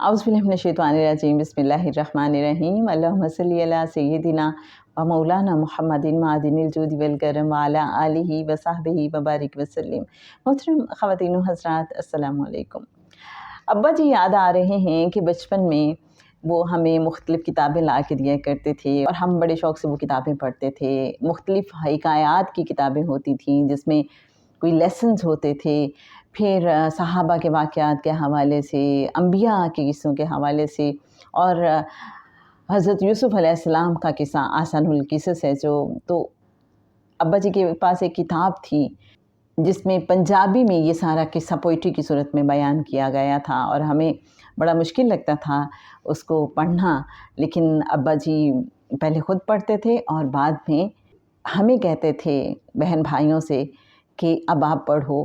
اعوذ باللہ من الشیطان الرجیم، بسم اللہ الرحمن الرحیم۔ اللہم صلی علی سیدنا و مولانا محمد معدن الجود والکرم وعلی آلہ وصحبہ وبارک وسلم۔ محترم خواتین و حضرات، السلام علیکم۔ ابا جی یاد آ رہے ہیں کہ بچپن میں وہ ہمیں مختلف کتابیں لا کے دیا کرتے تھے اور ہم بڑے شوق سے وہ کتابیں پڑھتے تھے۔ مختلف حکایات کی کتابیں ہوتی تھیں جس میں کوئی لیسنز ہوتے تھے، پھر صحابہ کے واقعات کے حوالے سے، انبیاء کے قصوں کے حوالے سے، اور حضرت یوسف علیہ السلام کا قصہ آسان القصص ہے تو ابا جی کے پاس ایک کتاب تھی جس میں پنجابی میں یہ سارا قصہ پوئٹری کی صورت میں بیان کیا گیا تھا، اور ہمیں بڑا مشکل لگتا تھا اس کو پڑھنا، لیکن ابا جی پہلے خود پڑھتے تھے اور بعد میں ہمیں کہتے تھے بہن بھائیوں سے کہ اب آپ پڑھو،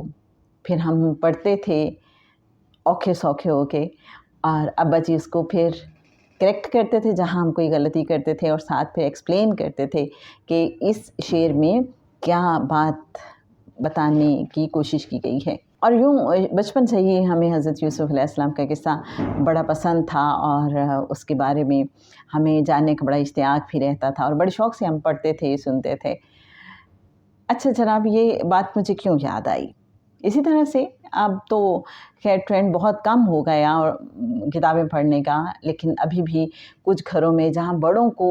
پھر ہم پڑھتے تھے اوکھے سوکھے ہو کے، اور ابا جی اس کو پھر کریکٹ کرتے تھے جہاں ہم کوئی غلطی کرتے تھے، اور ساتھ پھر ایکسپلین کرتے تھے کہ اس شعر میں کیا بات بتانے کی کوشش کی گئی ہے۔ اور یوں بچپن سے ہی ہمیں حضرت یوسف علیہ السلام کا قصہ بڑا پسند تھا، اور اس کے بارے میں ہمیں جاننے کا بڑا اشتیاق بھی رہتا تھا، اور بڑے شوق سے ہم پڑھتے تھے، سنتے تھے۔ اچھا جناب، یہ بات مجھے کیوں یاد آئی؟ اسی طرح سے اب تو خیر ٹرینڈ بہت کم ہو گیا اور کتابیں پڑھنے کا، لیکن ابھی بھی کچھ گھروں میں جہاں بڑوں کو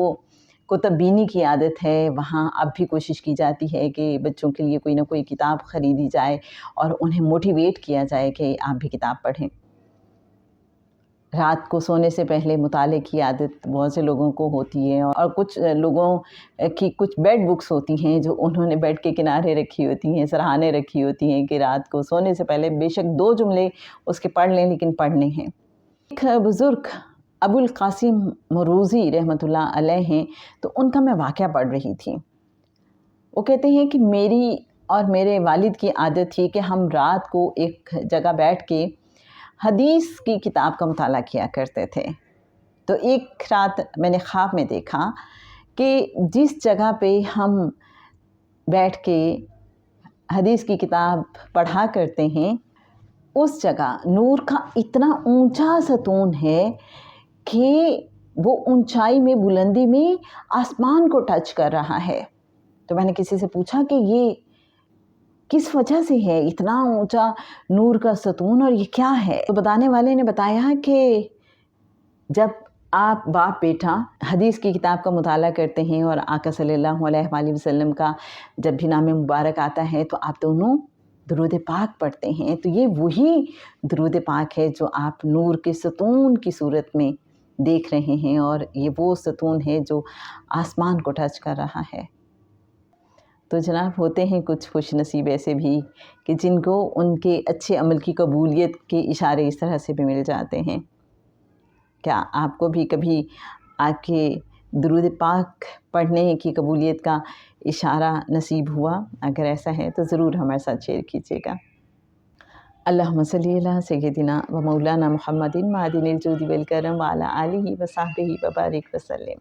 کتب بینی کی عادت ہے، وہاں اب بھی کوشش کی جاتی ہے کہ بچوں کے لیے کوئی نہ کوئی کتاب خریدی جائے اور انہیں موٹیویٹ کیا جائے کہ آپ بھی کتاب پڑھیں۔ رات کو سونے سے پہلے مطالعے کی عادت بہت سے لوگوں کو ہوتی ہے، اور کچھ لوگوں کی کچھ بیڈ بکس ہوتی ہیں جو انہوں نے بیڈ کے کنارے رکھی ہوتی ہیں، سرہانے رکھی ہوتی ہیں کہ رات کو سونے سے پہلے بے شک 2 جملے اس کے پڑھ لیں لیکن پڑھنے ہیں۔ ایک بزرگ ابو القاسم مروزی رحمۃ اللہ علیہ ہیں، تو ان کا میں واقعہ پڑھ رہی تھی۔ وہ کہتے ہیں کہ میری اور میرے والد کی عادت تھی کہ ہم رات کو ایک جگہ بیٹھ کے حدیث کی کتاب کا مطالعہ کیا کرتے تھے۔ تو ایک رات میں نے خواب میں دیکھا کہ جس جگہ پہ ہم بیٹھ کے حدیث کی کتاب پڑھا کرتے ہیں، اس جگہ نور کا اتنا اونچا ستون ہے کہ وہ اونچائی میں، بلندی میں آسمان کو ٹچ کر رہا ہے۔ تو میں نے کسی سے پوچھا کہ یہ کس وجہ سے ہے اتنا اونچا نور کا ستون، اور یہ کیا ہے؟ تو بتانے والے نے بتایا کہ جب آپ باپ بیٹا حدیث کی کتاب کا مطالعہ کرتے ہیں اور آقا صلی اللہ علیہ وآلہ وسلم کا جب بھی نام مبارک آتا ہے تو آپ دونوں درود پاک پڑھتے ہیں، تو یہ وہی درود پاک ہے جو آپ نور کے ستون کی صورت میں دیکھ رہے ہیں، اور یہ وہ ستون ہے جو آسمان کو ٹچ کر رہا ہے۔ تو جناب، ہوتے ہیں کچھ خوش نصیب ایسے بھی کہ جن کو ان کے اچھے عمل کی قبولیت کے اشارے اس طرح سے بھی مل جاتے ہیں۔ کیا آپ کو بھی کبھی آپ کے درود پاک پڑھنے کی قبولیت کا اشارہ نصیب ہوا؟ اگر ایسا ہے تو ضرور ہمارے ساتھ شیئر کیجیے گا۔ اللہم صلی علی سیدنا و مولانا محمد معدن الجود والکرم وعلی آلہ وصحبہ وبارک وسلم۔